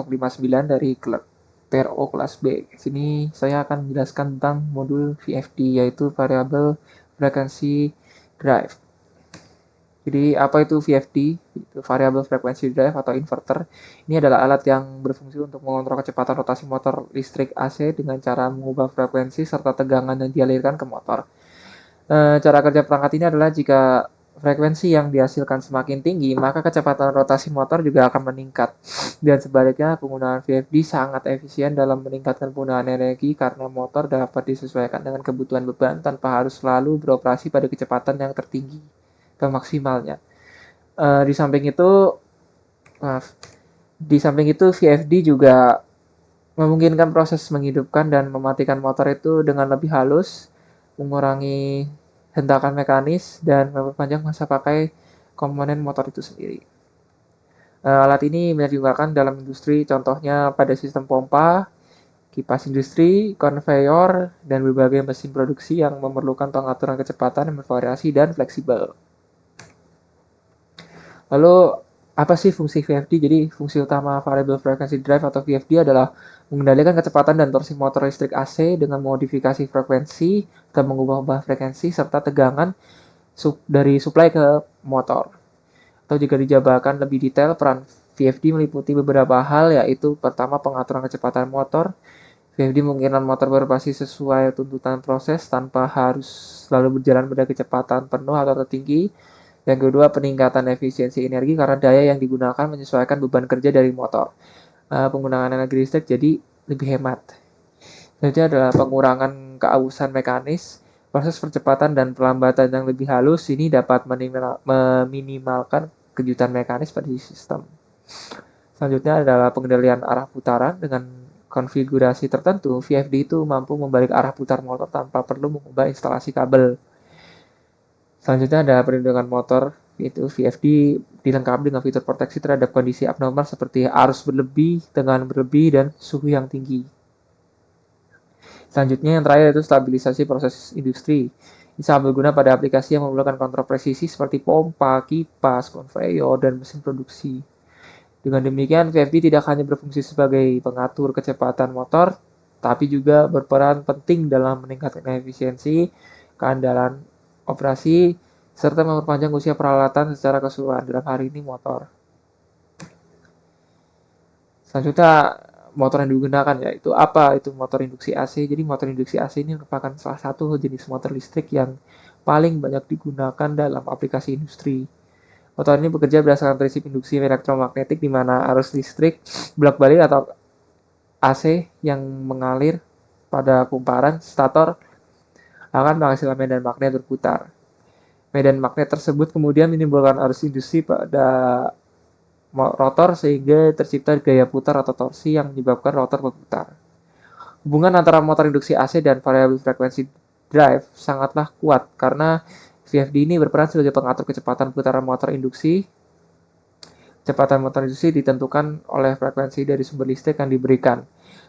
59 dari PRO kelas B. Di sini saya akan menjelaskan tentang modul VFD, yaitu Variable Frequency Drive. Jadi apa itu VFD? Itu Variable Frequency Drive atau inverter. Ini adalah alat yang berfungsi untuk mengontrol kecepatan rotasi motor listrik AC dengan cara mengubah frekuensi serta tegangan yang dialirkan ke motor. Cara kerja perangkat ini adalah jika frekuensi yang dihasilkan semakin tinggi, maka kecepatan rotasi motor juga akan meningkat. Dan sebaliknya, penggunaan VFD sangat efisien dalam meningkatkan penggunaan energi karena motor dapat disesuaikan dengan kebutuhan beban tanpa harus selalu beroperasi pada kecepatan yang tertinggi atau maksimalnya. Di samping itu, VFD juga memungkinkan proses menghidupkan dan mematikan motor itu dengan lebih halus, mengurangi hentakan mekanis, dan memperpanjang masa pakai komponen motor itu sendiri. Alat ini banyak digunakan dalam industri, contohnya pada sistem pompa, kipas industri, konveyor, dan berbagai mesin produksi yang memerlukan pengaturan kecepatan yang bervariasi dan fleksibel. Lalu, apa sih fungsi VFD? Jadi, fungsi utama Variable Frequency Drive atau VFD adalah mengendalikan kecepatan dan torsi motor listrik AC dengan modifikasi frekuensi atau mengubah frekuensi serta tegangan dari suplai ke motor. Atau jika dijabarkan lebih detail, peran VFD meliputi beberapa hal, yaitu pertama pengaturan kecepatan motor. VFD memungkinkan motor beroperasi sesuai tuntutan proses tanpa harus selalu berjalan pada kecepatan penuh atau tertinggi. Yang kedua, peningkatan efisiensi energi karena daya yang digunakan menyesuaikan beban kerja dari motor. Penggunaan energi listrik jadi lebih hemat. Selanjutnya adalah pengurangan keausan mekanis. Proses percepatan dan pelambatan yang lebih halus ini dapat meminimalkan kejutan mekanis pada sistem. Selanjutnya adalah pengendalian arah putaran. Dengan konfigurasi tertentu, VFD itu mampu membalik arah putar motor tanpa perlu mengubah instalasi kabel. Selanjutnya ada perlindungan motor, itu VFD dilengkapi dengan fitur proteksi terhadap kondisi abnormal seperti arus berlebih, tegangan berlebih, dan suhu yang tinggi. Selanjutnya yang terakhir itu stabilisasi proses industri. Bisa berguna pada aplikasi yang memerlukan kontrol presisi seperti pompa, kipas, konveyor, dan mesin produksi. Dengan demikian, VFD tidak hanya berfungsi sebagai pengatur kecepatan motor, tapi juga berperan penting dalam meningkatkan efisiensi, keandalan operasi, serta memperpanjang usia peralatan secara keseluruhan, dalam hari ini motor. Selanjutnya, motor yang digunakan, yaitu apa itu motor induksi AC. Jadi motor induksi AC ini merupakan salah satu jenis motor listrik yang paling banyak digunakan dalam aplikasi industri. Motor ini bekerja berdasarkan prinsip induksi elektromagnetik di mana arus listrik bolak-balik atau AC yang mengalir pada kumparan stator akan menghasilkan medan magnet berputar. Medan magnet tersebut kemudian menimbulkan arus induksi pada rotor sehingga tercipta gaya putar atau torsi yang menyebabkan rotor berputar. Hubungan antara motor induksi AC dan variable frequency drive sangatlah kuat karena VFD ini berperan sebagai pengatur kecepatan putaran motor induksi. Kecepatan motor induksi ditentukan oleh frekuensi dari sumber listrik yang diberikan.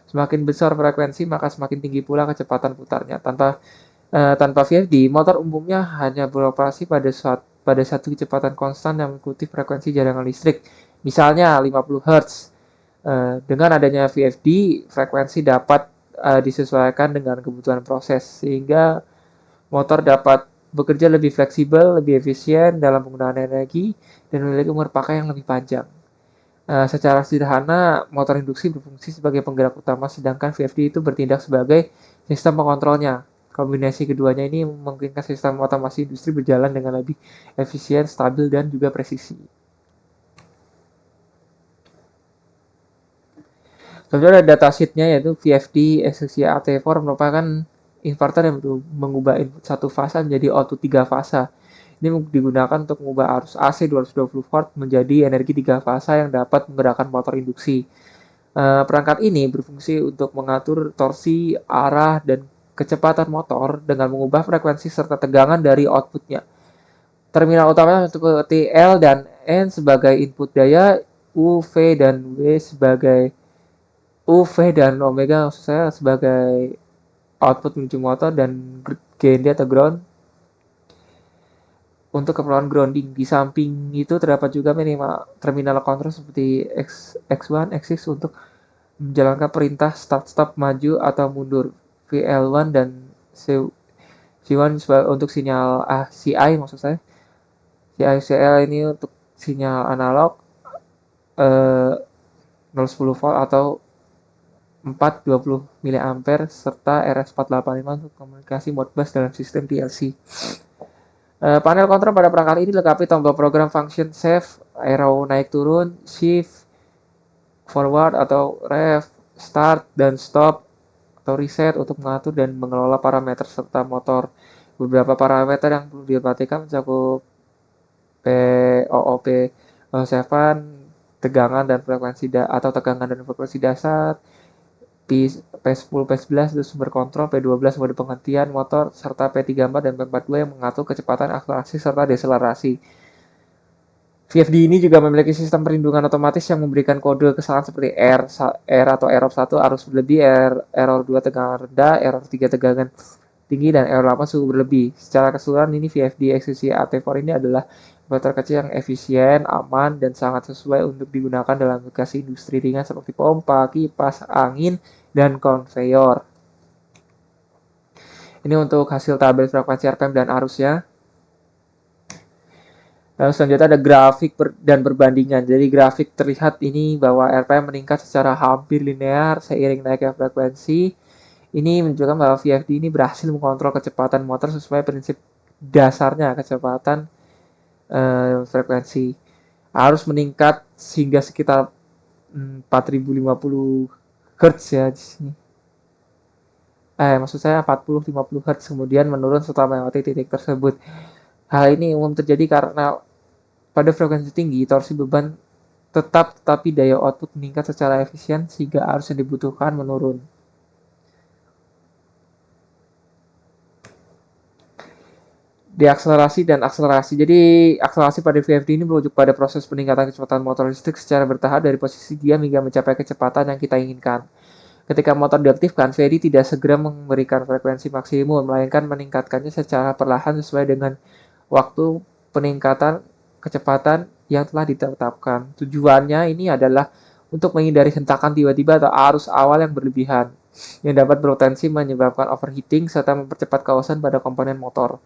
Semakin besar frekuensi, maka semakin tinggi pula kecepatan putarnya. Tanpa VFD, motor umumnya hanya beroperasi pada satu kecepatan konstan yang mengikuti frekuensi jaringan listrik. Misalnya 50 Hz. Dengan adanya VFD, frekuensi dapat disesuaikan dengan kebutuhan proses, sehingga motor dapat bekerja lebih fleksibel, lebih efisien dalam penggunaan energi, dan memiliki umur pakai yang lebih panjang. Secara sederhana, motor induksi berfungsi sebagai penggerak utama, sedangkan VFD itu bertindak sebagai sistem pengontrolnya. Kombinasi keduanya ini memungkinkan sistem otomasi industri berjalan dengan lebih efisien, stabil, dan juga presisi. Selanjutnya ada datasheetnya, yaitu VFD SCAT4 merupakan inverter yang mengubah input satu fasa menjadi output 3 fasa. Ini digunakan untuk mengubah arus AC 220 volt menjadi energi 3 fasa yang dapat menggerakkan motor induksi. Perangkat ini berfungsi untuk mengatur torsi, arah, dan kecepatan motor dengan mengubah frekuensi serta tegangan dari outputnya. Terminal utamanya untuk T, L, dan N sebagai input daya, U, V, dan W sebagai UV dan Omega saya sebagai output menuju motor, dan GND atau ground untuk keperluan grounding. Di samping itu terdapat juga minimal terminal kontrol seperti X1, X6 untuk menjalankan perintah start-stop maju atau mundur. VL1 dan C1 untuk sinyal CI maksud saya. CI ini untuk sinyal analog 010 volt atau 420 mA serta RS485 untuk komunikasi Modbus dalam sistem PLC. Panel kontrol pada perangkat ini dilengkapi tombol program function save, arrow naik turun, shift, forward atau ref, start dan stop atau reset untuk mengatur dan mengelola parameter serta motor. Beberapa parameter yang perlu diperhatikan mencakup POOP 7, tegangan dan frekuensi atau tegangan dan frekuensi dasar, P10, P11 itu sumber kontrol, P12 mode penghentian motor, serta P34 dan P42 yang mengatur kecepatan akselerasi serta deselerasi. VFD ini juga memiliki sistem perlindungan otomatis yang memberikan kode kesalahan seperti R atau error 1 arus berlebih, error 2 tegangan rendah, error 3 tegangan tinggi, dan error 8 suhu berlebih. Secara keseluruhan ini VFD XCC AT4 ini adalah motor kecil yang efisien, aman, dan sangat sesuai untuk digunakan dalam aplikasi industri ringan seperti pompa, kipas angin, dan konveyor. Ini untuk hasil tabel frekuensi RPM dan arusnya. Lalu selanjutnya ada grafik dan perbandingan. Jadi grafik terlihat ini bahwa RPM meningkat secara hampir linear seiring naiknya frekuensi. Ini menunjukkan bahwa VFD ini berhasil mengontrol kecepatan motor sesuai prinsip dasarnya kecepatan frekuensi. Arus meningkat hingga sekitar 4050 Hz ya di sini. Maksud saya 40-50 Hz kemudian menurun setelah melewati titik tersebut. Hal ini umum terjadi karena pada frekuensi tinggi, torsi beban tetap tetapi daya output meningkat secara efisien sehingga arus yang dibutuhkan menurun. Deakselerasi dan akselerasi. Jadi akselerasi pada VFD ini merujuk pada proses peningkatan kecepatan motor listrik secara bertahap dari posisi diam hingga mencapai kecepatan yang kita inginkan. Ketika motor diaktifkan, VFD tidak segera memberikan frekuensi maksimum, melainkan meningkatkannya secara perlahan sesuai dengan waktu peningkatan kecepatan yang telah ditetapkan. Tujuannya ini adalah untuk menghindari hentakan tiba-tiba atau arus awal yang berlebihan, yang dapat berpotensi menyebabkan overheating serta mempercepat kawasan pada komponen motor.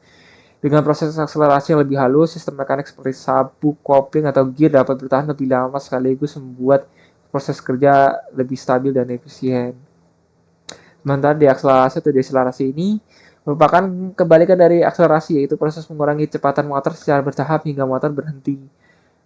Dengan proses akselerasi yang lebih halus, sistem mekanik seperti sabuk, kopling, atau gear dapat bertahan lebih lama sekaligus membuat proses kerja lebih stabil dan efisien. Sementara deakselerasi atau deselerasi ini merupakan kebalikan dari akselerasi, yaitu proses mengurangi kecepatan motor secara bertahap hingga motor berhenti.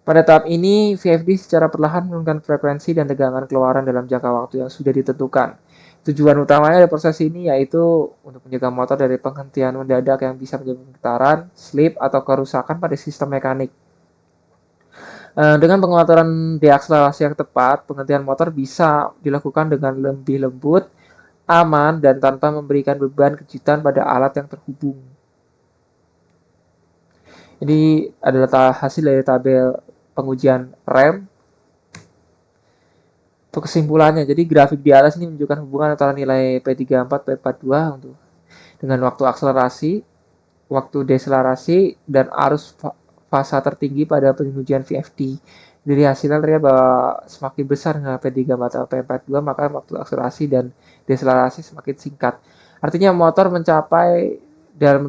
Pada tahap ini, VFD secara perlahan menurunkan frekuensi dan tegangan keluaran dalam jangka waktu yang sudah ditentukan. Tujuan utamanya dari proses ini yaitu untuk mencegah motor dari penghentian mendadak yang bisa menyebabkan getaran, slip, atau kerusakan pada sistem mekanik. Dengan pengaturan deakselerasi yang tepat, penghentian motor bisa dilakukan dengan lebih lembut, aman, dan tanpa memberikan beban kejutan pada alat yang terhubung. Ini adalah hasil dari tabel pengujian rem. Untuk kesimpulannya, jadi grafik di atas ini menunjukkan hubungan antara nilai P34, P42 untuk dengan waktu akselerasi, waktu deselerasi, dan arus fasa tertinggi pada pengujian VFD. Dari hasilnya terlihat bahwa semakin besar P34 atau P42, maka waktu akselerasi dan deselerasi semakin singkat. Artinya motor mencapai dan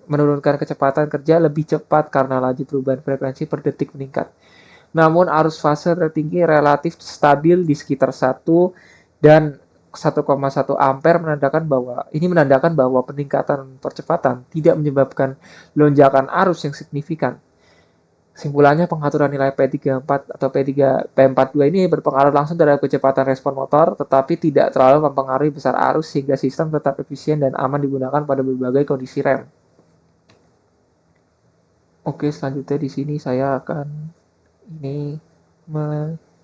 menurunkan kecepatan kerja lebih cepat karena laju perubahan frekuensi per detik meningkat. Namun arus fase tertinggi relatif stabil di sekitar 1 dan 1,1 ampere menandakan bahwa peningkatan percepatan tidak menyebabkan lonjakan arus yang signifikan. Kesimpulannya, pengaturan nilai P34 atau P42 ini berpengaruh langsung terhadap kecepatan respon motor, tetapi tidak terlalu mempengaruhi besar arus sehingga sistem tetap efisien dan aman digunakan pada berbagai kondisi rem. Oke, selanjutnya di sini saya akan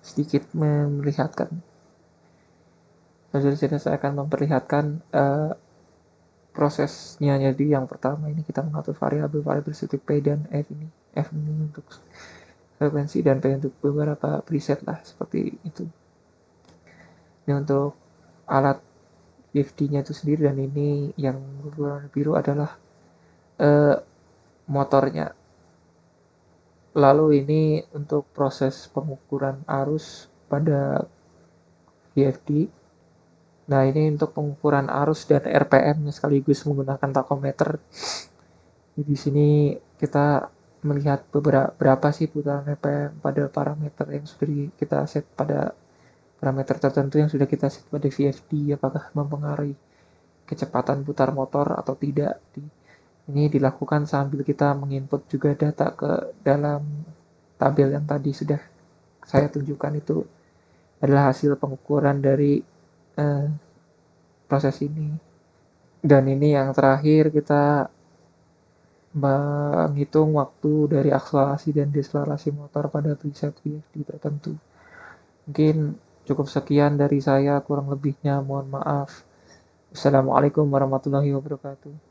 sedikit memperlihatkan. Selanjutnya saya akan memperlihatkan prosesnya. Jadi yang pertama ini kita mengatur variabel seperti P dan F ini. F ini untuk frekuensi dan P untuk beberapa preset lah seperti itu. Ini untuk alat VFD-nya itu sendiri, dan ini yang berwarna biru adalah motornya. Lalu ini untuk proses pengukuran arus pada VFD. Nah, ini untuk pengukuran arus dan RPM sekaligus menggunakan takometer. Di sini kita melihat berapa sih putaran RPM pada parameter yang sudah kita set pada parameter tertentu yang sudah kita set pada VFD, apakah mempengaruhi kecepatan putar motor atau tidak. Ini dilakukan sambil kita menginput juga data ke dalam tabel yang tadi sudah saya tunjukkan. Itu adalah hasil pengukuran dari eh, proses ini. Dan ini yang terakhir, kita menghitung waktu dari akselerasi dan deselerasi motor pada preset VFD tertentu. Mungkin cukup sekian dari saya, kurang lebihnya mohon maaf. Assalamualaikum warahmatullahi wabarakatuh.